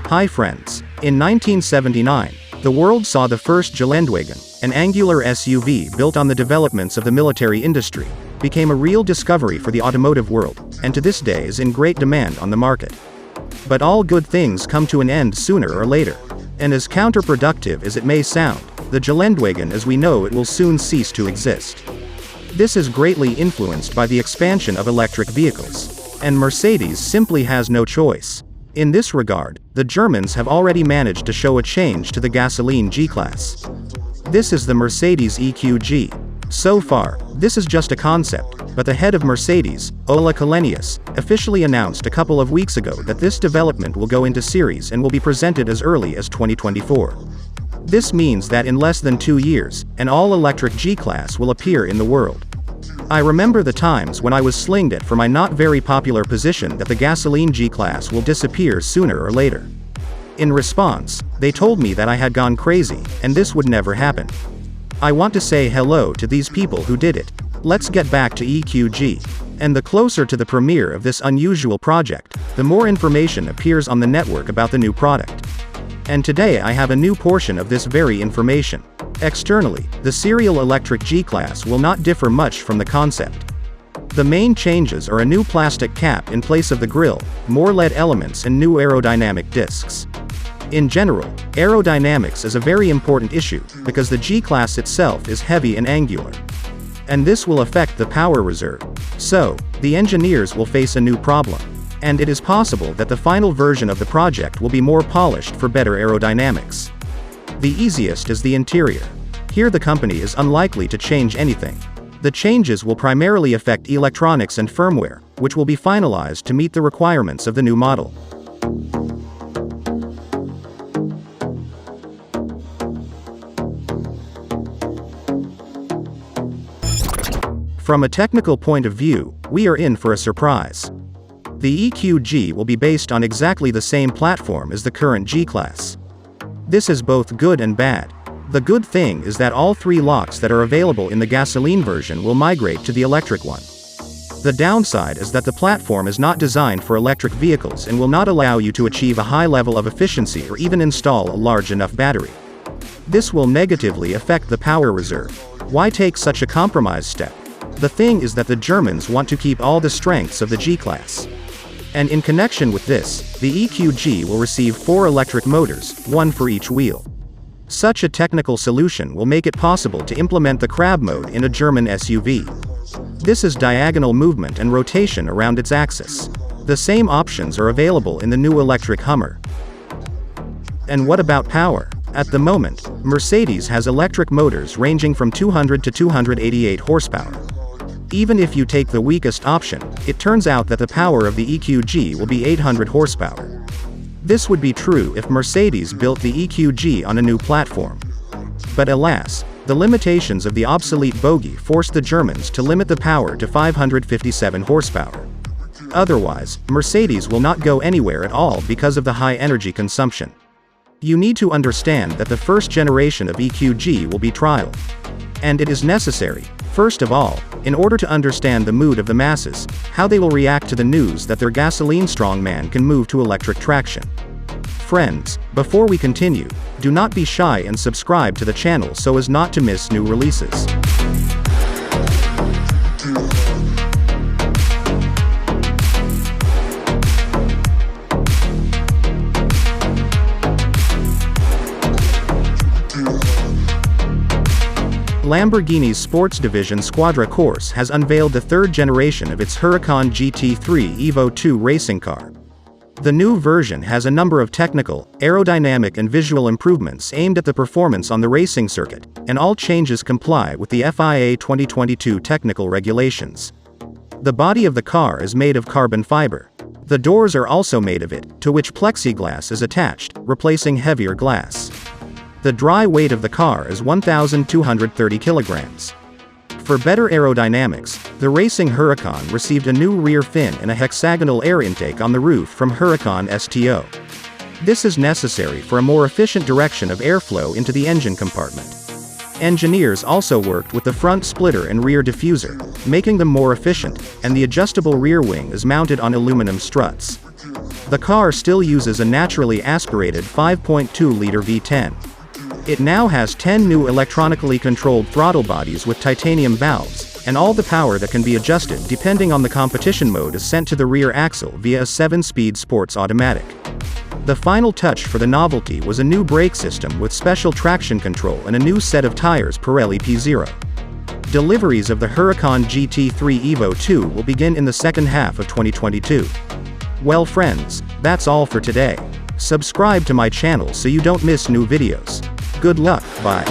Hi friends. In 1979, the world saw the first Geländewagen, an angular SUV built on the developments of the military industry, became a real discovery for the automotive world, and to this day is in great demand on the market. But all good things come to an end sooner or later. And as counterproductive as it may sound, the Geländewagen as we know it will soon cease to exist. This is greatly influenced by the expansion of electric vehicles. And Mercedes simply has no choice. In this regard, the Germans have already managed to show a change to the gasoline G-Class. This is the Mercedes EQG. So far, this is just a concept, but the head of Mercedes, Ola Källenius, officially announced a couple of weeks ago that this development will go into series and will be presented as early as 2024. This means that in less than 2 years, an all-electric G-Class will appear in the world. I remember the times when I was slinged at for my not very popular position that the gasoline G-Class will disappear sooner or later. In response, they told me that I had gone crazy, and this would never happen. I want to say hello to these people who did it. Let's get back to EQG. And the closer to the premiere of this unusual project, the more information appears on the network about the new product. And today I have a new portion of this very information. Externally, the serial electric G-Class will not differ much from the concept. The main changes are a new plastic cap in place of the grille, more LED elements and new aerodynamic discs. In general, aerodynamics is a very important issue, because the G-Class itself is heavy and angular. And this will affect the power reserve. So, the engineers will face a new problem. And it is possible that the final version of the project will be more polished for better aerodynamics. The easiest is the interior. Here the company is unlikely to change anything. The changes will primarily affect electronics and firmware, which will be finalized to meet the requirements of the new model. From a technical point of view, we are in for a surprise. The EQG will be based on exactly the same platform as the current G-Class. This is both good and bad. The good thing is that all 3 locks that are available in the gasoline version will migrate to the electric one. The downside is that the platform is not designed for electric vehicles and will not allow you to achieve a high level of efficiency or even install a large enough battery. This will negatively affect the power reserve. Why take such a compromise step? The thing is that the Germans want to keep all the strengths of the G-Class. And in connection with this, the EQG will receive 4 electric motors, 1 for each wheel. Such a technical solution will make it possible to implement the crab mode in a German SUV. This is diagonal movement and rotation around its axis. The same options are available in the new electric Hummer. And what about power? At the moment, Mercedes has electric motors ranging from 200 to 288 horsepower. Even if you take the weakest option, it turns out that the power of the EQG will be 800 horsepower. This would be true if Mercedes built the EQG on a new platform. But alas, the limitations of the obsolete bogie forced the Germans to limit the power to 557 horsepower. Otherwise, Mercedes will not go anywhere at all because of the high energy consumption. You need to understand that the first generation of EQG will be trial. And it is necessary, first of all, in order to understand the mood of the masses, how they will react to the news that their gasoline strongman can move to electric traction. Friends, before we continue, do not be shy and subscribe to the channel so as not to miss new releases. Lamborghini's sports division Squadra Corse has unveiled the 3rd generation of its Huracan GT3 Evo 2 racing car. The new version has a number of technical, aerodynamic and visual improvements aimed at the performance on the racing circuit, and all changes comply with the FIA 2022 technical regulations. The body of the car is made of carbon fiber. The doors are also made of it, to which plexiglass is attached, replacing heavier glass. The dry weight of the car is 1,230 kilograms. For better aerodynamics, the racing Huracan received a new rear fin and a hexagonal air intake on the roof from Huracan STO. This is necessary for a more efficient direction of airflow into the engine compartment. Engineers also worked with the front splitter and rear diffuser, making them more efficient, and the adjustable rear wing is mounted on aluminum struts. The car still uses a naturally aspirated 5.2-liter V10. It now has 10 new electronically controlled throttle bodies with titanium valves, and all the power that can be adjusted depending on the competition mode is sent to the rear axle via a 7-speed sports automatic. The final touch for the novelty was a new brake system with special traction control and a new set of tires Pirelli P0. Deliveries of the Huracan GT3 Evo 2 will begin in the second half of 2022. Well friends, that's all for today. Subscribe to my channel so you don't miss new videos. Good luck, bye.